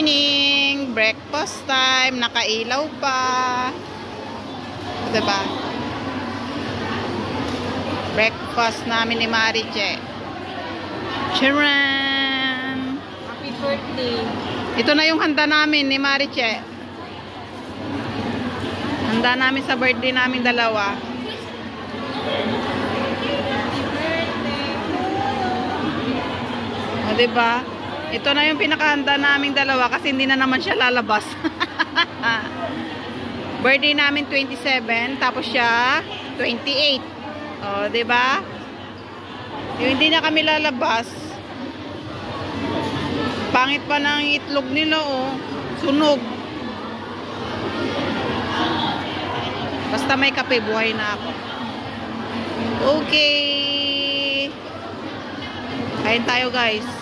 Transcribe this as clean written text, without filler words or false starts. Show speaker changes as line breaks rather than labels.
Morning, breakfast time, nakailaw pa. Diba? Breakfast namin ni Mariche. Charan!
Happy birthday.
Ito na yung handa namin ni Mariche. Handa namin sa birthday namin dalawa. O, diba? Ito na yung pinakahanda naming dalawa kasi hindi na naman siya lalabas. Birthday namin 27, tapos siya 28. O, diba? Yung hindi na kami lalabas. Pangit pa ng itlog nila, oh. Sunog. Basta may kape, buhay na ako. Okay. Kain tayo, guys.